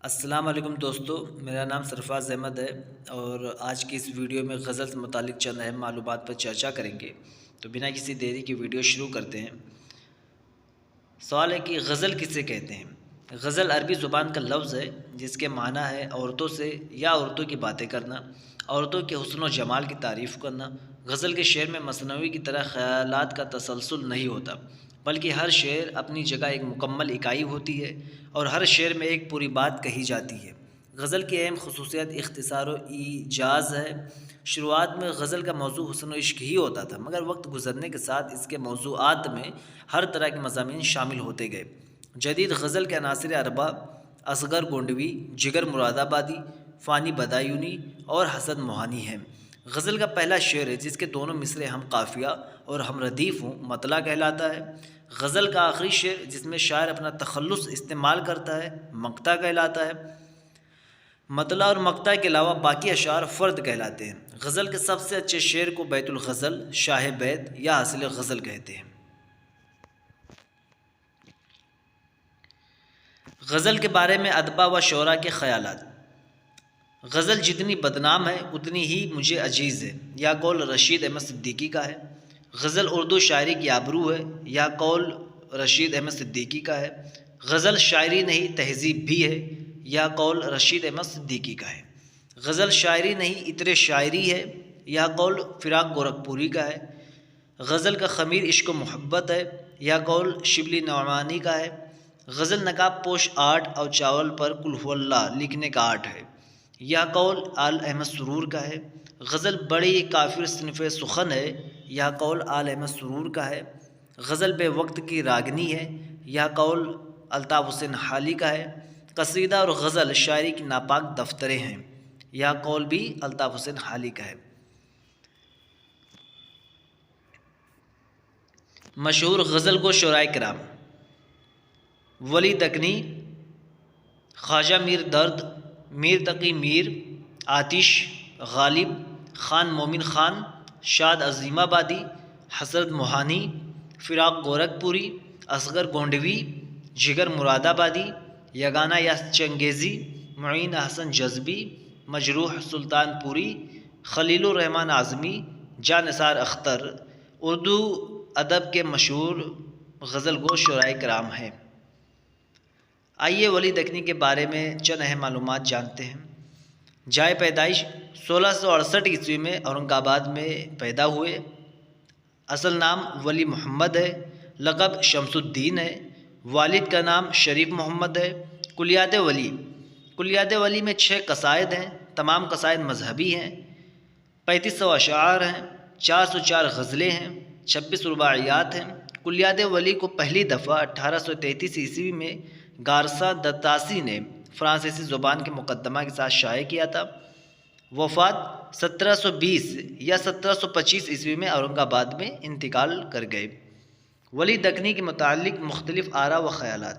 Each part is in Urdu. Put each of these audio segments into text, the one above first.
السلام علیکم دوستو، میرا نام سرفراز احمد ہے اور آج کی اس ویڈیو میں غزل سے متعلق چند اہم معلومات پر چرچا کریں گے۔ تو بنا کسی دیری کی ویڈیو شروع کرتے ہیں۔ سوال ہے کہ غزل کسے کہتے ہیں؟ غزل عربی زبان کا لفظ ہے جس کے معنی ہے عورتوں سے یا عورتوں کی باتیں کرنا، عورتوں کے حسن و جمال کی تعریف کرنا۔ غزل کے شعر میں مثنوی کی طرح خیالات کا تسلسل نہیں ہوتا، بلکہ ہر شعر اپنی جگہ ایک مکمل اکائی ہوتی ہے اور ہر شعر میں ایک پوری بات کہی جاتی ہے۔ غزل کی اہم خصوصیت اختصار و ایجاز ہے۔ شروعات میں غزل کا موضوع حسن و عشق ہی ہوتا تھا، مگر وقت گزرنے کے ساتھ اس کے موضوعات میں ہر طرح کے مضامین شامل ہوتے گئے۔ جدید غزل کے عناصر اربع اصغر گونڈوی، جگر مراد آبادی، فانی بدایونی اور حسن موہانی ہیں۔ غزل کا پہلا شعر ہے جس کے دونوں مصرے ہم قافیہ اور ہم ردیف ہوں، مطلع کہلاتا ہے۔ غزل کا آخری شعر جس میں شاعر اپنا تخلص استعمال کرتا ہے، مقطع کہلاتا ہے۔ مطلع اور مقطع کے علاوہ باقی اشعار فرد کہلاتے ہیں۔ غزل کے سب سے اچھے شعر کو بیت الغزل، شاہ بیت یا حاصل غزل کہتے ہیں۔ غزل کے بارے میں ادبا و شعراء کے خیالات۔ غزل جتنی بدنام ہے اتنی ہی مجھے عزیز ہے، یہ قول رشید احمد صدیقی کا ہے۔ غزل اردو شاعری کی آبرو ہے، یہ قول رشید احمد صدیقی کا ہے۔ غزل شاعری نہیں تہذیب بھی ہے، یہ قول رشید احمد صدیقی کا ہے۔ غزل شاعری نہیں عطر شاعری ہے، یہ قول فراق گورکھپوری کا ہے۔ غزل کا خمیر عشق و محبت ہے، یہ قول شبلی نعمانی کا ہے۔ غزل نقاب پوش آرٹ اور چاول پر قل هو اللہ لکھنے کا آرٹ ہے، یہ قول آل احمد سرور کا ہے۔ غزل بڑی کافر صنف سخن ہے، یہ قول آل احمد سرور کا ہے۔ غزل بے وقت کی راگنی ہے، یہ قول الطاف حسین حالی کا ہے۔ قصیدہ اور غزل شاعری کی ناپاک دفتریں ہیں، یہ قول بھی الطاف حسین حالی کا ہے۔ مشہور غزل گو شعراء کرام: ولی دکنی، خواجہ میر درد، میر تقی میر، آتش، غالب، خان مومن خان، شاد عظیم آبادی، حسرت موہانی، فراق گورکھپوری، اصغر گونڈوی، جگر مراد آبادی، یگانہ یا چنگیزی، معین حسن جذبی، مجروح سلطان پوری، خلیل الرحمن اعظمی، جاں نثار اختر اردو ادب کے مشہور غزل گو شعراء کرام ہیں۔ آئیے ولی دکنی کے بارے میں چند اہم معلومات جانتے ہیں۔ جائے پیدائش 1668 عیسوی میں اورنگ آباد میں پیدا ہوئے۔ اصل نام ولی محمد ہے، لقب شمس الدین ہے۔ والد کا نام شریف محمد ہے۔ کلیات ولی میں 6 قصائد ہیں، تمام قصائد مذہبی ہیں۔ 3500 اشعار ہیں، 404 غزلیں ہیں، 26 رباعیات ہیں۔ کلیات ولی کو پہلی دفعہ 1833 عیسوی میں گارسا دتاسی نے فرانسیسی زبان کے مقدمہ کے ساتھ شائع کیا تھا۔ وفات 1720 یا 1725 عیسوی میں اورنگ آباد میں انتقال کر گئے۔ ولی دکنی کے متعلق مختلف آراء و خیالات۔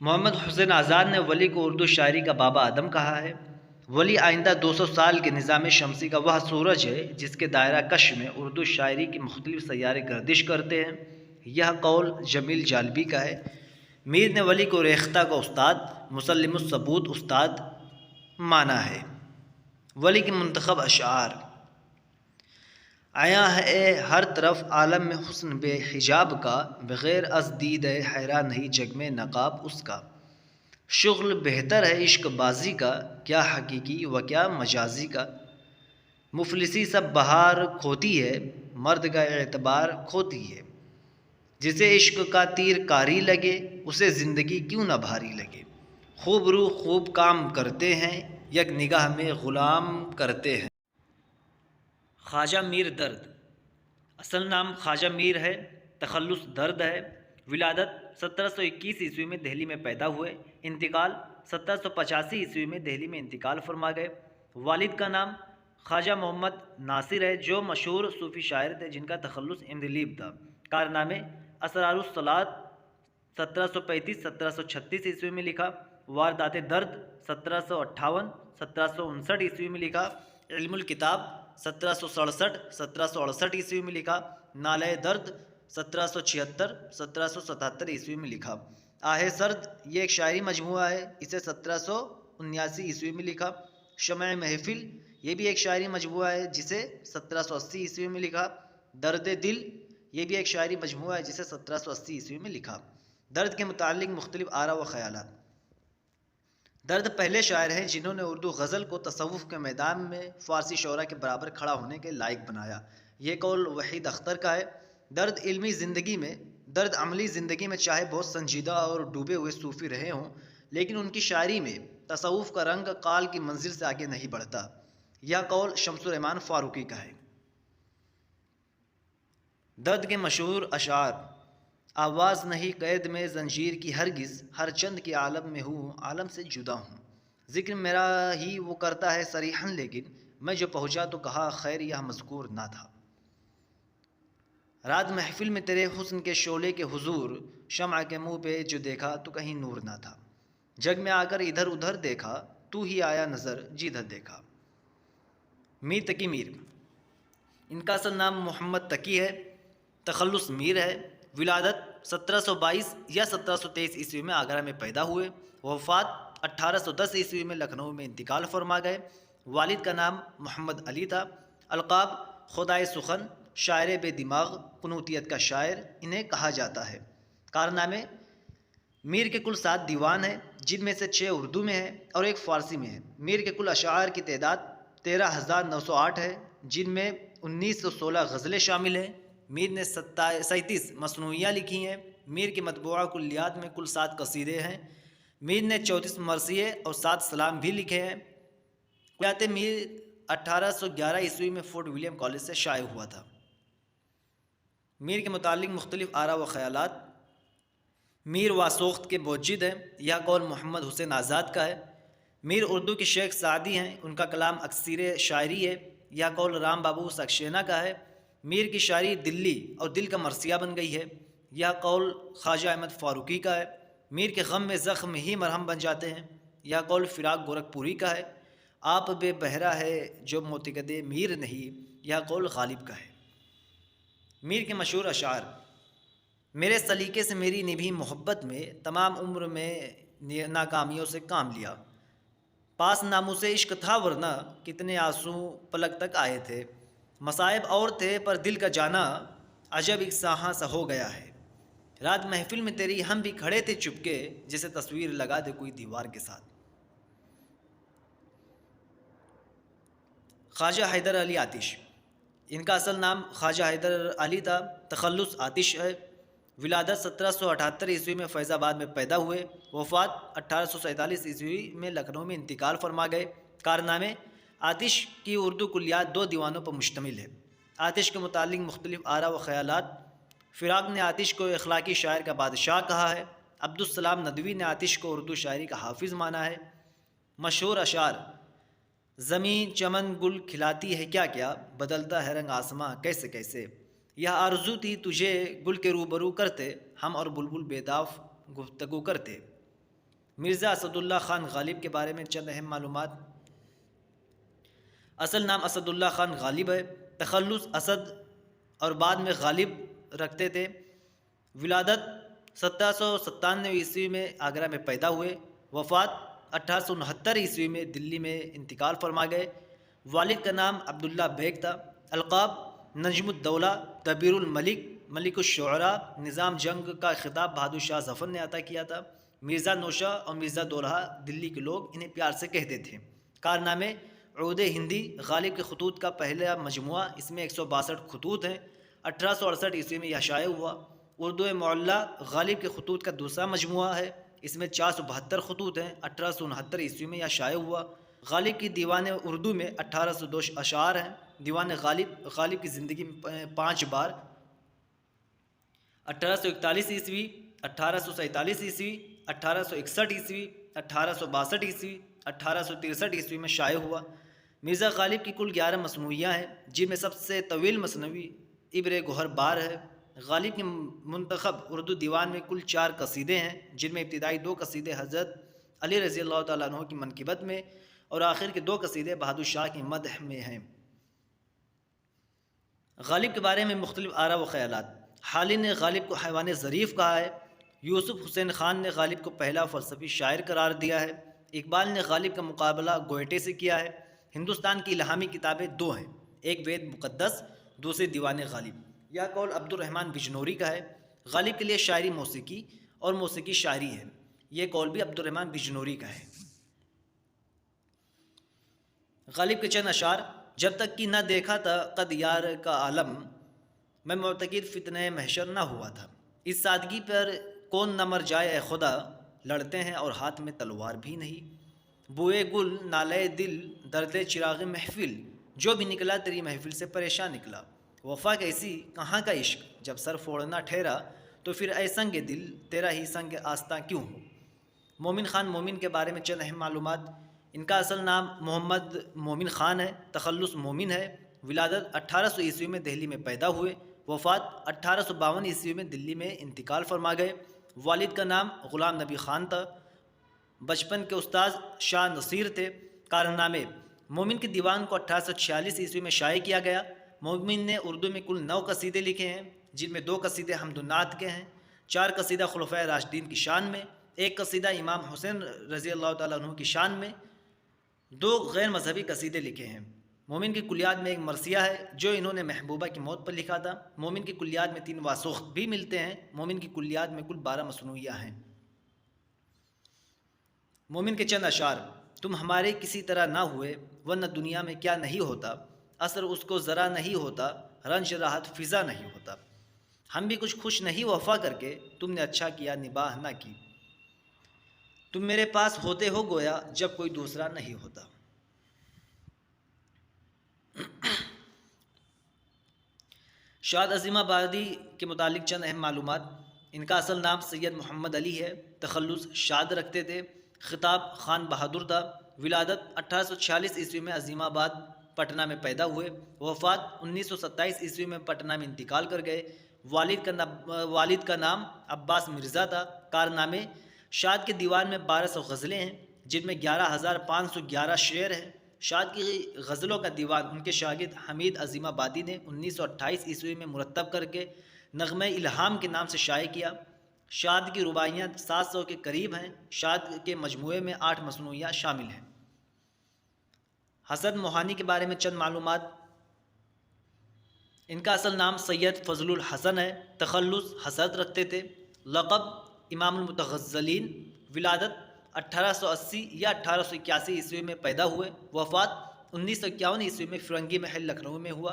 محمد حسین آزاد نے ولی کو اردو شاعری کا بابا آدم کہا ہے۔ ولی آئندہ 200 سال کے نظام شمسی کا وہ سورج ہے جس کے دائرہ کش میں اردو شاعری کی مختلف سیارے گردش کرتے ہیں، یہ قول جمیل جالبی کا ہے۔ میر نے ولی کو ریختہ کا استاد، مسلم الثبوت استاد مانا ہے۔ ولی کے منتخب اشعار: عیاں ہے ہر طرف عالم میں حسن بے حجاب کا، بغیر از دید حیران نہیں جگ میں نقاب اس کا۔ شغل بہتر ہے عشق بازی کا، کیا حقیقی و کیا مجازی کا۔ مفلسی سب بہار کھوتی ہے، مرد کا اعتبار کھوتی ہے۔ جسے عشق کا تیر کاری لگے، اسے زندگی کیوں نہ بھاری لگے۔ خوب رو خوب کام کرتے ہیں، یک نگاہ میں غلام کرتے ہیں۔ خواجہ میر درد، اصل نام خواجہ میر ہے، تخلص درد ہے۔ ولادت 1721 عیسوی میں دہلی میں پیدا ہوئے۔ انتقال 1785 عیسوی میں دہلی میں انتقال فرما گئے۔ والد کا نام خواجہ محمد ناصر ہے جو مشہور صوفی شاعر تھے جن کا تخلص اندلیب تھا۔ کارنامے: اسرار الصلاۃ 1735-1736 عیسوی میں لکھا۔ واردات درد 1758 1759 عیسوی میں لکھا۔ علم الکتاب 1767 1768 عیسوی میں لکھا۔ نالہ درد 1776 1777 عیسوی میں لکھا۔ آہ سرد یہ ایک شاعری مجموعہ ہے، اسے 1779 میں لکھا۔ شمع محفل یہ بھی ایک شاعری مجموعہ ہے جسے 1780 میں لکھا۔ درد دل یہ بھی ایک شاعری مجموعہ ہے جسے 1780 میں لکھا۔ درد کے متعلق مختلف آراء و خیالات۔ درد پہلے شاعر ہیں جنہوں نے اردو غزل کو تصوف کے میدان میں فارسی شعراء کے برابر کھڑا ہونے کے لائق بنایا۔ یہ قول وحید اختر کا ہے۔ درد عملی زندگی میں چاہے بہت سنجیدہ اور ڈوبے ہوئے صوفی رہے ہوں، لیکن ان کی شاعری میں تصوف کا رنگ قال کی منزل سے آگے نہیں بڑھتا۔ یہ قول شمس الرحمن فاروقی کا ہے۔ درد کے مشہور اشعار: آواز نہیں قید میں زنجیر کی ہرگز، ہر چند کے عالم میں ہوں عالم سے جدا ہوں۔ ذکر میرا ہی وہ کرتا ہے صریحاً، لیکن میں جو پہنچا تو کہا خیر یہ مذکور نہ تھا۔ رات محفل میں تیرے حسن کے شعلے کے حضور، شمع کے منہ پہ جو دیکھا تو کہیں نور نہ تھا۔ جگ میں آ کر ادھر ادھر دیکھا، تو ہی آیا نظر جدھر دیکھا۔ میر تقی میر، ان کا اصل نام محمد تقی ہے، تخلص میر ہے۔ ولادت 1722 یا 1723 میں آگرہ میں پیدا ہوئے، وفات 1810 میں لکھنؤ میں انتقال فرما گئے۔ والد کا نام محمد علی تھا۔ القاب: خدائے سخن، شاعر بے دماغ، قنوتیت کا شاعر انہیں کہا جاتا ہے۔ کارنامے: میر کے کل 7 دیوان ہیں، جن میں سے 6 اردو میں ہیں اور 1 فارسی میں ہے۔ میر کے کل اشعار کی تعداد 13,908 ہے، جن میں 1916 غزلیں شامل ہیں۔ میر نے 37 مثنویاں لکھی ہیں۔ میر کے مطبوعہ کلیات میں کل 7 قصیدے ہیں۔ میر نے 34 مرثیے اور 7 سلام بھی لکھے ہیں۔ کلیات میر 1811 میں فورٹ ولیم کالج سے شائع ہوا تھا۔ میر کے متعلق مختلف آراء و خیالات۔ میر واسوخت کے موجد ہیں، یہ قول محمد حسین آزاد کا ہے۔ میر اردو کے شیخ سعدی ہیں، ان کا کلام اکثیر شاعری ہے، یہ قول رام بابو سکسینہ کا ہے۔ میر کی شاعری دلی اور دل کا مرثیہ بن گئی ہے، یہ قول خواجہ احمد فاروقی کا ہے۔ میر کے غم میں زخم ہی مرہم بن جاتے ہیں، یہ قول فراق گورکھپوری کا ہے۔ آپ بے بہرا ہے جو معتقد میر نہیں، یہ قول غالب کا ہے۔ میر کے مشہور اشعار: میرے سلیقے سے میری نبھی محبت میں، تمام عمر میں ناکامیوں سے کام لیا۔ پاس ناموس عشق تھا ورنہ کتنے آنسو پلک تک آئے تھے۔ مصائب اور تھے پر دل کا جانا، عجب ایک سانحہ سا ہو گیا ہے۔ رات محفل میں تیری ہم بھی کھڑے تھے چپکے، جیسے تصویر لگا دے کوئی دیوار کے ساتھ۔ خواجہ حیدر علی آتش، ان کا اصل نام خواجہ حیدر علی تھا، تخلص آتش ہے۔ ولادت 1778 میں فیض آباد میں پیدا ہوئے، وفات 1847 میں لکھنؤ میں انتقال فرما گئے۔ کارنامے: آتش کی اردو کلیات 2 دیوانوں پر مشتمل ہے۔ آتش کے متعلق مختلف آراء و خیالات۔ فراق نے آتش کو اخلاقی شاعر کا بادشاہ کہا ہے۔ عبدالسلام ندوی نے آتش کو اردو شاعری کا حافظ مانا ہے۔ مشہور اشعار: زمین چمن گل کھلاتی ہے کیا کیا، بدلتا ہے رنگ آسماں کیسے کیسے، یہ آرزو تھی تجھے گل کے روبرو کرتے، ہم اور بلبل بیداف گفتگو کرتے۔ مرزا اسد اللہ خان غالب کے بارے میں چند اہم معلومات۔ اصل نام اسد اللہ خان غالب ہے، تخلص اسد اور بعد میں غالب رکھتے تھے۔ ولادت 1797 میں آگرہ میں پیدا ہوئے، وفات 1869 میں دلی میں انتقال فرما گئے۔ والد کا نام عبداللہ بیگ تھا۔ القاب: نجم الدولہ، دبیر الملک، ملک الشعراء۔ نظام جنگ کا خطاب بہادر شاہ ظفر نے عطا کیا تھا۔ مرزا نوشہ اور مرزا دولہا دلی کے لوگ انہیں پیار سے کہتے تھے۔ کارنامے: عود ہندی غالب کے خطوط کا پہلا مجموعہ، اس میں 162 خطوط ہیں، 1868 میں یہ شائع ہوا۔ اردو معلیٰ غالب کے خطوط کا دوسرا مجموعہ ہے، اس میں 472 خطوط ہیں، 1869 میں یہ شائع ہوا۔ غالب کی دیوان اردو میں 1802 اشعار ہیں۔ دیوان غالب کی زندگی میں 5 بار 1841، 1847، 1861، 1862، 1863 میں شائع ہوا۔ مرزا غالب کی کل 11 مثنویاں ہیں، جن میں سب سے طویل مثنوی ابر گوہر بار ہے۔ غالب کے منتخب اردو دیوان میں کل 4 قصیدے ہیں، جن میں ابتدائی 2 قصیدے حضرت علی رضی اللہ تعالیٰ عنہ کی منقبت میں اور آخر کے 2 قصیدے بہادر شاہ کی مدح میں ہیں۔ غالب کے بارے میں مختلف آراء و خیالات۔ حالی نے غالب کو حیوان ظریف کہا ہے۔ یوسف حسین خان نے غالب کو پہلا فلسفی شاعر قرار دیا ہے۔ اقبال نے غالب کا مقابلہ گوئٹے سے کیا ہے۔ ہندوستان کی الہامی کتابیں دو ہیں، ایک وید مقدس، دوسری دیوان غالب۔ یہ قول عبد الرحمن بجنوری کا ہے۔ غالب کے لیے شاعری موسیقی اور موسیقی شاعری ہے، یہ قول بھی عبد الرحمن بجنوری کا ہے۔ غالب کے چند اشعار: جب تک کہ نہ دیکھا تھا قد یار کا عالم، میں معتقد فتنہ محشر نہ ہوا تھا۔ اس سادگی پر کون نہ مر جائے اے خدا، لڑتے ہیں اور ہاتھ میں تلوار بھی نہیں۔ بوئے گل نالے دل درد چراغ محفل، جو بھی نکلا تیری محفل سے پریشان نکلا۔ وفا کیسی کہاں کا عشق، جب سر پھوڑنا ٹھہرا تو پھر اے سنگ دل تیرا ہی سنگ آستاں کیوں ہو۔ مومن خان مومن کے بارے میں چند اہم معلومات: ان کا اصل نام محمد مومن خان ہے، تخلص مومن ہے۔ ولادت 1800 عیسوی میں دہلی میں پیدا ہوئے، وفات 1852 عیسوی میں دلی میں انتقال فرما گئے۔ والد کا نام غلام نبی خان تھا۔ بچپن کے استاذ شاہ نصیر تھے۔ کارنامے: مومن کے دیوان کو 1846 عیسوی میں شائع کیا گیا۔ مومن نے اردو میں کل 9 قصیدے لکھے ہیں، جن میں 2 قصیدے حمد و نعت کے ہیں، 4 قصیدہ خلفائے راشدین کی شان میں، 1 قصیدہ امام حسین رضی اللہ تعالیٰ عنہ کی شان میں، 2 غیر مذہبی قصیدے لکھے ہیں۔ مومن کی کلیات میں ایک مرثیہ ہے جو انہوں نے محبوبہ کی موت پر لکھا تھا۔ مومن کی کلیات میں 3 واسخ بھی ملتے ہیں۔ مومن کی کلیات میں کل 12 مصنوعیہ ہیں۔ مومن کے چند اشعار: تم ہمارے کسی طرح نہ ہوئے، ورنہ دنیا میں کیا نہیں ہوتا، اثر اس کو ذرا نہیں ہوتا، رنج راحت فضا نہیں ہوتا۔ ہم بھی کچھ خوش نہیں وفا کر کے، تم نے اچھا کیا نباہ نہ کی۔ تم میرے پاس ہوتے ہو گویا جب کوئی دوسرا نہیں ہوتا۔ شاد عظیم آبادی کے متعلق چند اہم معلومات: ان کا اصل نام سید محمد علی ہے، تخلص شاد رکھتے تھے، خطاب خان بہادر تھا۔ ولادت 1846 عیسوی میں عظیم آباد پٹنہ میں پیدا ہوئے، وفات 1927 عیسوی میں پٹنہ میں انتقال کر گئے۔ والد کا نام عباس مرزا تھا۔ کارنامے: شاد کے دیوان میں 1200 غزلیں ہیں، جن میں 11,511 شعر ہیں۔ شاد کی غزلوں کا دیوان ان کے شاگرد حمید عظیم آبادی نے 1928 عیسوی میں مرتب کر کے نغمہ الہام کے نام سے شائع کیا۔ شاد کی رباعیاں 700 کے قریب ہیں۔ شاد کے مجموعے میں 8 مصنوعیاں شامل ہیں۔ حسن موہانی کے بارے میں چند معلومات: ان کا اصل نام سید فضل الحسن ہے، تخلص حسرت رکھتے تھے، لقب امام المتغزلین۔ ولادت 1880 یا 1881 عیسوی میں پیدا ہوئے، وفات 1951 عیسوی میں فرنگی محل لکھنؤ میں ہوا۔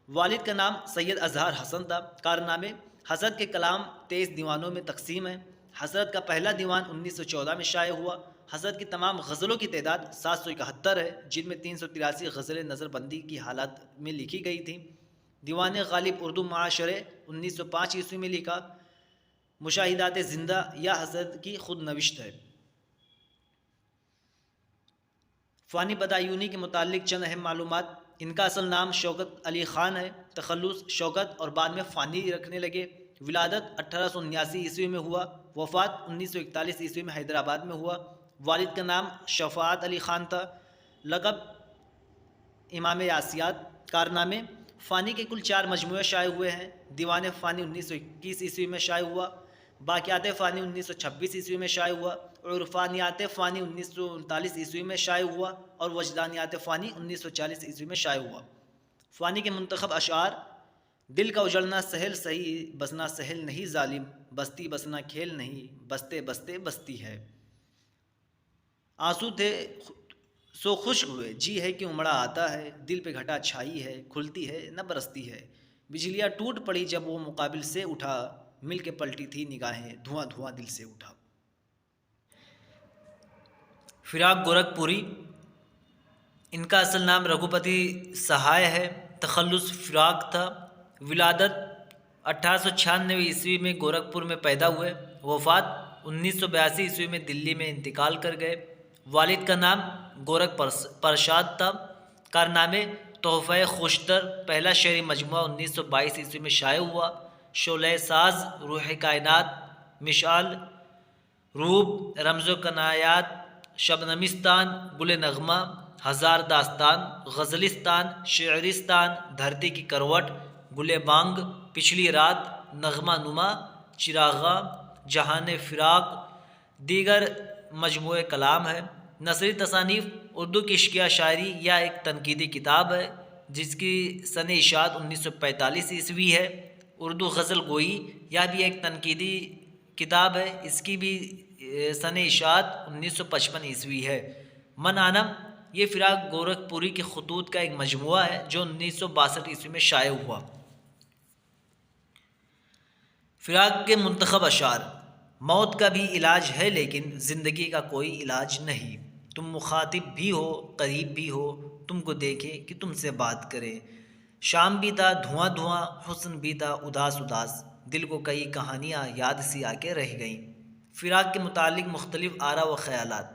والد کا نام سید اظہار حسن تھا۔ کارنامے: حسرت کے کلام 23 دیوانوں میں تقسیم ہے۔ حسرت کا پہلا دیوان 1914 میں شائع ہوا۔ حسرت کی تمام غزلوں کی تعداد 771 ہے، جن میں 383 غزلیں نظر بندی کی حالت میں لکھی گئی تھیں۔ دیوان غالب اردو معاشرے 1905 عیسوی میں لکھا۔ مشاہدات زندہ یا حسرت کی خود نوشت ہے۔ فانی بدایونی کے متعلق چند اہم معلومات: ان کا اصل نام شوکت علی خان ہے، تخلص شوکت اور بعد میں فانی رکھنے لگے۔ ولادت 1879 عیسوی میں ہوا، وفات 1941 عیسوی میں حیدرآباد میں ہوا۔ والد کا نام شفاعت علی خان تھا، لقب امام یاسیات۔ کارنامے: فانی کے کل 4 مجموعے شائع ہوئے ہیں۔ دیوان فانی 1921 عیسوی میں شائع ہوا، باقیات فانی 1926 عیسوی میں شائع ہوا، عرفانیات فانی 1939 عیسوی میں شائع ہوا اور وجدانیات فانی 1940 عیسوی میں شائع ہوا۔ فانی کے منتخب اشعار: دل کا اجڑنا سہل سہی، بسنا سہل نہیں ظالم، بستی بسنا کھیل نہیں، بستے بستے بستی ہے۔ آنسو تھے سو خشک ہوئے، جی ہے کہ امڑا آتا ہے، دل پہ گھٹا چھائی ہے، کھلتی ہے نہ برستی ہے، بجلیاں ٹوٹ پڑی جب وہ مقابل سے اٹھا، مل کے پلٹی تھی نگاہیں، دھواں دھواں دل سے اٹھا۔ فراق گورکھپوری: ان کا اصل نام رگھوپتی سہائے ہے، تخلص فراق تھا۔ ولادت 1896 عیسوی میں گورکھپور میں پیدا ہوئے، وفات 1982 عیسوی میں دلی میں انتقال کر گئے۔ والد کا نام گورکھ پرساد تھا۔ کارنامے: تحفہ خوشتر پہلا شعری مجموعہ 1922 عیسوی میں شائع ہوا۔ شعلہ ساز، روح کائنات، مشعل، روب، رمز و کنایات، شبنمستان، گل نغمہ، ہزار داستان، غزلستان، شعرستان، دھرتی کی کروٹ، گل بانگ، پچھلی رات، نغمہ نما، چراغاں، جہان فراق دیگر مجموعہ کلام ہے۔ نثری تصانیف اردو کی عشقیہ شاعری یا ایک تنقیدی کتاب ہے جس کی سن اشاعت 1945 عیسوی ہے۔ اردو غزل گوئی یا بھی ایک تنقیدی کتاب ہے، اس کی بھی سن اشاعت 1955 عیسوی ہے۔ من آنم یہ فراق گورکھ پوری کے خطوط کا ایک مجموعہ ہے جو 1962 عیسوی میں شائع ہوا۔ فراق کے منتخب اشعار: موت کا بھی علاج ہے لیکن زندگی کا کوئی علاج نہیں، تم مخاطب بھی ہو قریب بھی ہو، تم کو دیکھے کہ تم سے بات کرے، شام بھی تھا دھواں دھواں، حسن بھی تھا اداس اداس، دل کو کئی کہانیاں یاد سی آ کے رہ گئیں۔ فراق کے متعلق مختلف آراء و خیالات: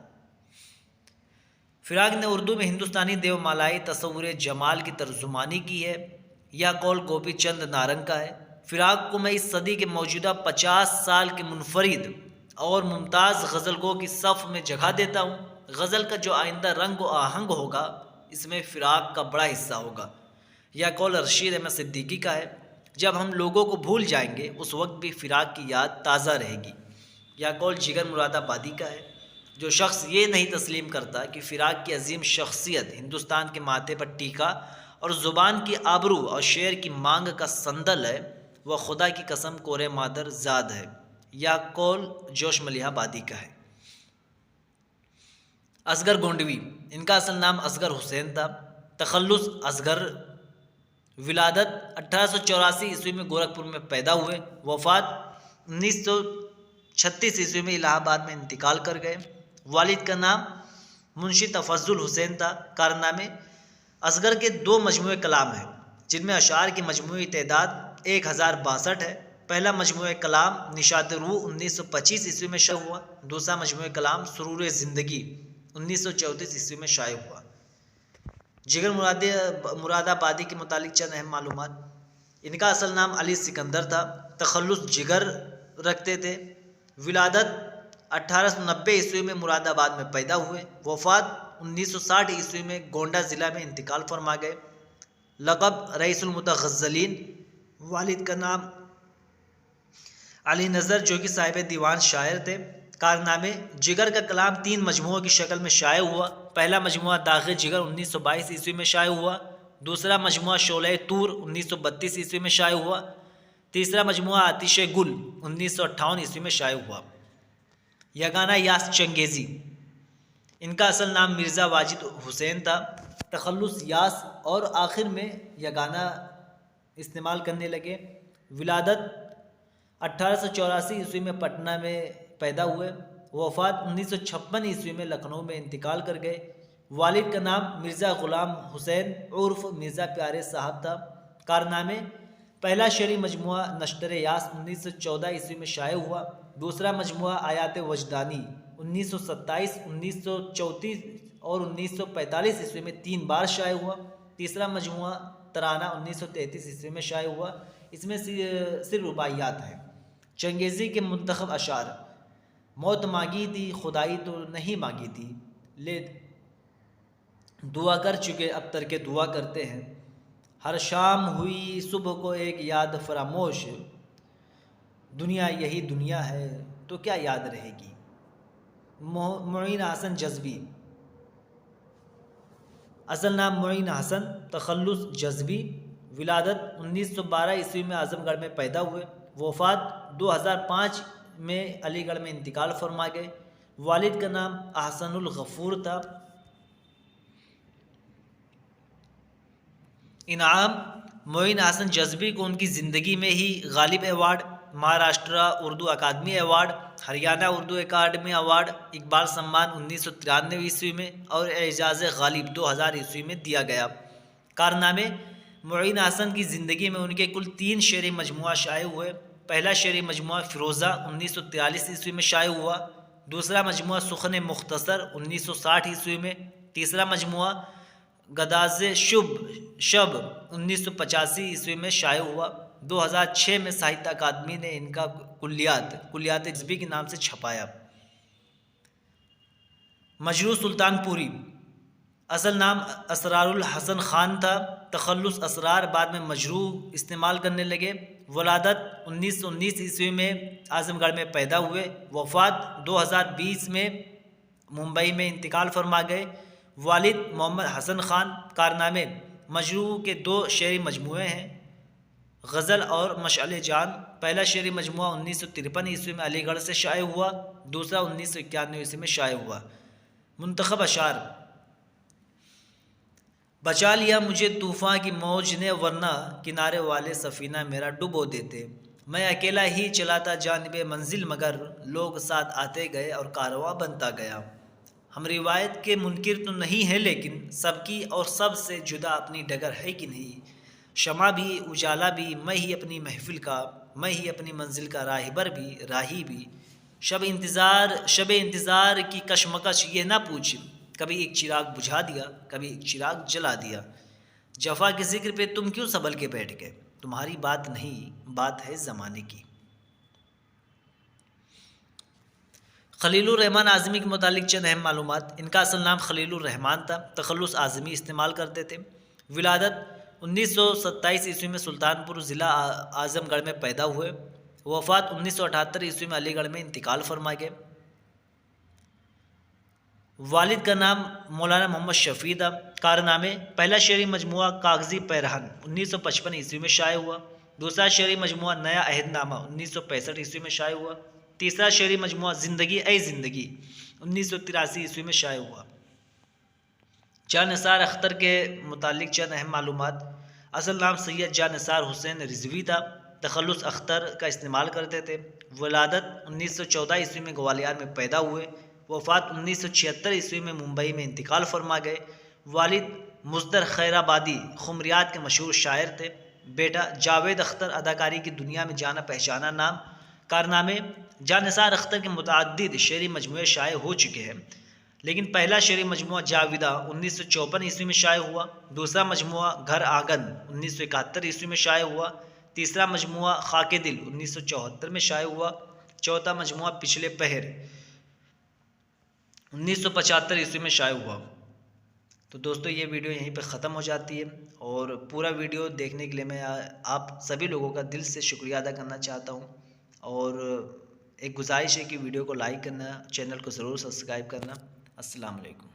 فراق نے اردو میں ہندوستانی دیو مالائی تصور جمال کی ترجمانی کی ہے، یہ قول گوپی چند نارنگ کا ہے۔ فراق کو میں اس صدی کے موجودہ 50 سال کے منفرد اور ممتاز غزل گو کی صف میں جگہ دیتا ہوں۔ غزل کا جو آئندہ رنگ و آہنگ ہوگا اس میں فراق کا بڑا حصہ ہوگا۔ یہ قول رشید احمد صدیقی کا ہے، جب ہم لوگوں کو بھول جائیں گے اس وقت بھی فراق کی یاد تازہ رہے گی۔ یہ قول جگر مراد آبادی کا ہے، جو شخص یہ نہیں تسلیم کرتا کہ فراق کی عظیم شخصیت ہندوستان کے ماتھے پر ٹیکا اور زبان کی آبرو اور شعر کی مانگ کا سندل ہے، وہ خدا کی قسم کورے مادر زاد ہے۔ یہ قول جوش ملیح آبادی کا ہے۔ اصغر گونڈوی، ان کا اصل نام اصغر حسین تھا، تخلص اصغر، ولادت 1884 عیسوی میں گورکھپور میں پیدا ہوئے، وفات 1936 عیسوی میں الہ آباد میں انتقال کر گئے۔ والد کا نام منشی تفضل حسین تھا۔ کارنامے: اصغر کے 2 مجموعے کلام ہیں جن میں اشعار کی مجموعی تعداد 1062 ہے۔ پہلا مجموعہ کلام نشاط روح 1925 عیسوی میں شائع ہوا، دوسرا مجموعہ کلام سرور زندگی 1934 عیسوی میں شائع ہوا۔ جگر مراد آبادی کے متعلق چند اہم معلومات: ان کا اصل نام علی سکندر تھا، تخلص جگر رکھتے تھے، ولادت 1890 عیسوی میں مراد آباد میں پیدا ہوئے، وفات 1960 عیسوی میں گونڈہ ضلع میں انتقال فرما گئے۔ لقب رئیس المتغزلین، والد کا نام علی نظر جو کہ صاحب دیوان شاعر تھے۔ کارنامے: جگر کا کلام 3 مجموعوں کی شکل میں شائع ہوا۔ پہلا مجموعہ داغ جگر 1922 عیسوی میں شائع ہوا، دوسرا مجموعہ شعلہ طور 1932 عیسوی میں شائع ہوا، تیسرا مجموعہ آتش گل 1958 عیسوی میں شائع ہوا۔ یگانہ یاس چنگیزی، ان کا اصل نام مرزا واجد حسین تھا، تخلص یاس اور آخر میں یگانہ استعمال کرنے لگے۔ ولادت 1884 عیسوی میں پٹنہ میں پیدا ہوئے، وفات 1956 عیسوی میں لکھنؤ میں انتقال کر گئے۔ والد کا نام مرزا غلام حسین عرف مرزا پیارے صاحب تھا۔ کارنامے: پہلا شعری مجموعہ نشتر یاس 1914 عیسوی میں شائع ہوا، دوسرا مجموعہ آیات وجدانی 1927، 1934 اور 1945 عیسوی میں 3 بار شائع ہوا، تیسرا مجموعہ ترانہ 1933 عیسوی میں شائع ہوا، اس میں صرف رباعیات ہیں۔ چنگیزی کے منتخب اشعار: موت مانگی تھی خدائی تو نہیں مانگی تھی، لے دعا کر چکے اب ترک دعا کرتے ہیں، ہر شام ہوئی صبح کو ایک یاد فراموش، دنیا یہی دنیا ہے تو کیا یاد رہے گی۔ معین حسن جذبی، اصل نام معین حسن، تخلص جذبی، ولادت 1912 عیسوی میں اعظم گڑھ میں پیدا ہوئے، وفات 2005 میں علی گڑھ میں انتقال فرما گئے۔ والد کا نام احسن الغفور تھا۔ انعام: معین حسن جذبی کو ان کی زندگی میں ہی Ghalib award, Maharashtra Urdu academy award, Haryana Urdu academy award, Iqbal Samman 1993 عیسوی میں اور اعزاز غالب 2000 عیسوی میں دیا گیا۔ کارنامے: معین حسن کی زندگی میں ان کے کل 3 شعری مجموعہ شائع ہوئے۔ پہلا شعری مجموعہ فیروزہ 1943 عیسوی میں شائع ہوا، دوسرا مجموعہ سخن مختصر 1960 عیسوی میں، تیسرا مجموعہ گداز شب 1985 عیسوی میں شائع ہوا۔ 2006 میں ساہتیہ اکادمی نے ان کا کلیات جذبی کے نام سے چھپایا۔ مجروح سلطان پوری، اصل نام اسرار الحسن خان تھا، تخلص اسرار، بعد میں مجروح استعمال کرنے لگے۔ ولادت 1919 عیسوی میں اعظم گڑھ میں پیدا ہوئے، وفات 2020 میں ممبئی میں انتقال فرما گئے۔ والد محمد حسن خان، کارنامے مجروح کے 2 شعری مجموعے ہیں، غزل اور مشعل جان۔ پہلا شعری مجموعہ 1953 عیسوی میں علی گڑھ سے شائع ہوا، دوسرا 1991 عیسوی میں شائع ہوا۔ منتخب اشعار: بچا لیا مجھے طوفاں کی موج نے، ورنہ کنارے والے سفینہ میرا ڈبو دیتے۔ میں اکیلا ہی چلا تھا جانب منزل، مگر لوگ ساتھ آتے گئے اور کارواں بنتا گیا۔ ہم روایت کے منکر تو نہیں ہیں، لیکن سب کی اور سب سے جدا اپنی ڈگر ہے کہ نہیں۔ شمع بھی اجالا بھی، میں ہی اپنی محفل کا، میں ہی اپنی منزل کا راہبر بھی راہی بھی۔ شب انتظار کی کشمکش یہ نہ پوچھ، کبھی ایک چراغ بجھا دیا، کبھی ایک چراغ جلا دیا۔ جفا کے ذکر پہ تم کیوں سنبھل کے بیٹھ گئے، تمہاری بات نہیں، بات ہے زمانے کی۔ خلیل الرحمن اعظمی کے متعلق چند اہم معلومات: ان کا اصل نام خلیل الرحمن تھا، تخلص اعظمی استعمال کرتے تھے۔ ولادت 1927 عیسوی میں سلطان پور ضلع اعظم گڑھ میں پیدا ہوئے، وفات 1978 عیسوی میں علی گڑھ میں انتقال فرما گئے۔ والد کا نام مولانا محمد شفیع تھا، کارنامے پہلا شعری مجموعہ کاغذی پیرہن 1955 عیسوی میں شائع ہوا، دوسرا شعری مجموعہ نیا عہد نامہ 1965 عیسوی میں شائع ہوا، تیسرا شعری مجموعہ زندگی اے زندگی 1983 عیسوی میں شائع ہوا۔ جاں نثار اختر کے متعلق چند اہم معلومات: اصل نام سید جاں نثار حسین رضوی تھا، تخلص اختر کا استعمال کرتے تھے۔ ولادت 1914 عیسوی میں گوالیار میں پیدا ہوئے، وفات 1976 عیسوی میں ممبئی میں انتقال فرما گئے۔ والد مصدر خیر آبادی خمریات کے مشہور شاعر تھے۔ بیٹا جاوید اختر اداکاری کی دنیا میں جانا پہچانا نام۔ کارنامے: جاں نثار اختر کے متعدد شعری مجموعے شائع ہو چکے ہیں، لیکن پہلا شعری مجموعہ جاویدہ 1954 عیسوی میں شائع ہوا، دوسرا مجموعہ گھر آنگن 1971 عیسوی میں شائع ہوا، تیسرا مجموعہ خاک دل 1974 میں شائع ہوا، چوتھا مجموعہ پچھلے پہر 1975 عیسوی میں شائع ہوا۔ تو دوستو یہ ویڈیو یہیں پہ ختم ہو جاتی ہے، اور پورا ویڈیو دیکھنے کے لیے میں آپ سبھی لوگوں کا دل سے شکریہ ادا کرنا چاہتا ہوں، اور ایک گزارش ہے کہ ویڈیو کو لائک کرنا، چینل کو ضرور سبسکرائب کرنا۔ السلام علیکم۔